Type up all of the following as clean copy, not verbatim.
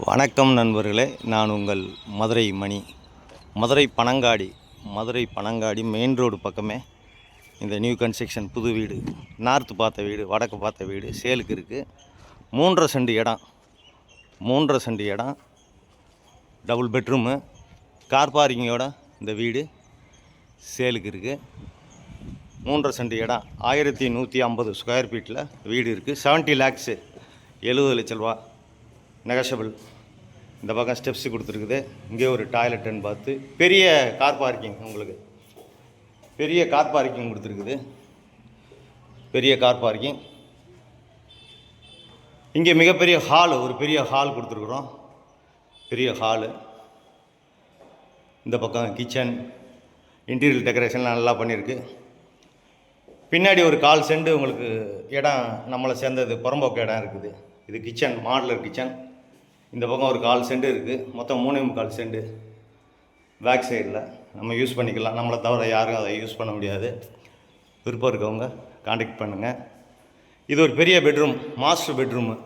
வணக்கம் நண்பர்களே, நான் உங்கள் மதுரை மணி. மதுரை பனங்காடி மெயின் ரோடு பக்கமே இந்த நியூ கன்ஸ்ட்ரக்ஷன் புது வீடு, நார்த்து பார்த்த வீடு, வடக்கு பார்த்த வீடு சேலுக்கு இருக்குது. 3.5 சென்ட் இடம், 3.5 சென்ட் இடம், டபுள் பெட்ரூமு, கார் பார்க்கிங்கோட இந்த வீடு சேலுக்கு இருக்குது. 3.5 சென்ட் இடம், 1150 ஸ்கொயர் ஃபீட்டில் வீடு இருக்குது. 70 lakhs, 70 லட்ச ரூபா நெகஷபிள். இந்த பக்கம் ஸ்டெப்ஸு கொடுத்துருக்குது. இங்கே ஒரு டாய்லெட் அண்ட் பாத்து, பெரிய கார் பார்க்கிங், உங்களுக்கு பெரிய கார் பார்க்கிங் கொடுத்துருக்குது. பெரிய கார் பார்க்கிங். இங்கே மிகப்பெரிய ஹாலு, ஒரு பெரிய ஹால் கொடுத்துருக்குறோம். பெரிய ஹாலு. இந்த பக்கம் கிச்சன், இன்டீரியர் டெக்கரேஷன்லாம் நல்லா பண்ணியிருக்கு. பின்னாடி ஒரு 1/4 சென்ட் உங்களுக்கு இடம் நம்மளை சேர்ந்தது, புறம்போக்கு இடம் இருக்குது. இது கிச்சன், மாடலர் கிச்சன். இந்த பக்கம் ஒரு 1/4 சென்ட் இருக்குது. மொத்தம் 3.25 சென்ட் பேக் சைடில் நம்ம யூஸ் பண்ணிக்கலாம். நம்மளை தவிர யாரும் அதை யூஸ் பண்ண முடியாது. விருப்பம் இருக்கவங்க காண்டாக்ட் பண்ணுங்கள். இது ஒரு பெரிய பெட்ரூம், மாஸ்டர் பெட்ரூமு.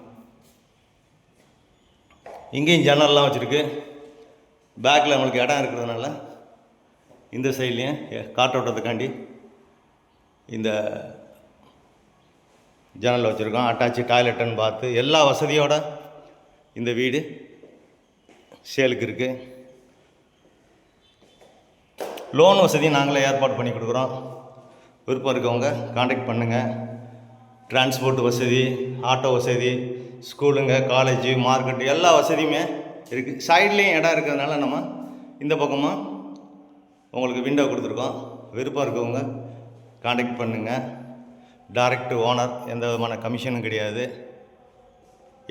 இங்கேயும் ஜன்னல்லாம் வச்சுருக்கு. பேக்கில் நம்மளுக்கு இடம் இருக்கிறதுனால இந்த சைட்லேயும் காற்றோட்டத்துக்காண்டி இந்த ஜன்னல் வச்சுருக்கோம். அட்டாச்சு டாய்லெட் அண்ட் பாத்து, எல்லா வசதியோட இந்த வீடு சேலுக்கு இருக்குது. லோன் வசதி நாங்களே ஏற்பாடு பண்ணி கொடுக்குறோம். விருப்பம் இருக்கவங்க காண்டாக்ட் பண்ணுங்கள். டிரான்ஸ்போர்ட் வசதி, ஆட்டோ வசதி, ஸ்கூலுங்க, காலேஜு, மார்க்கெட்டு எல்லா வசதியுமே இருக்குது. சைட்லேயும் இடம் இருக்கிறதுனால நம்ம இந்த பக்கமாக உங்களுக்கு விண்டோ கொடுத்துருக்கோம். விருப்பம் இருக்கவங்க காண்டாக்ட் பண்ணுங்கள். டைரக்ட் ஓனர், எந்த விதமான கமிஷனும் கிடையாது.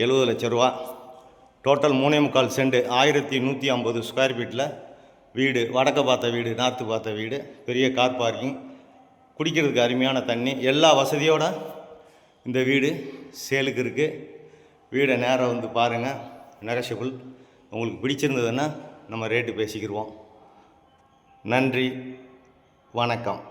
70 லட்ச ரூபா. டோட்டல் 3.25 சென்ட், 1150 ஸ்கொயர் ஃபீட்டில் வீடு, வடக்க பார்த்த வீடு, நார்த்து பார்த்த வீடு, பெரிய கார் பார்க்கிங், குடிக்கிறதுக்கு அருமையான தண்ணி, எல்லா வசதியோட இந்த வீடு சேலுக்கு இருக்குது. வீடை நேரம் வந்து பாருங்கள். நெகஷபிள். உங்களுக்கு பிடிச்சிருந்ததுன்னா நம்ம ரேட்டு பேசிக்கிடுவோம். நன்றி, வணக்கம்.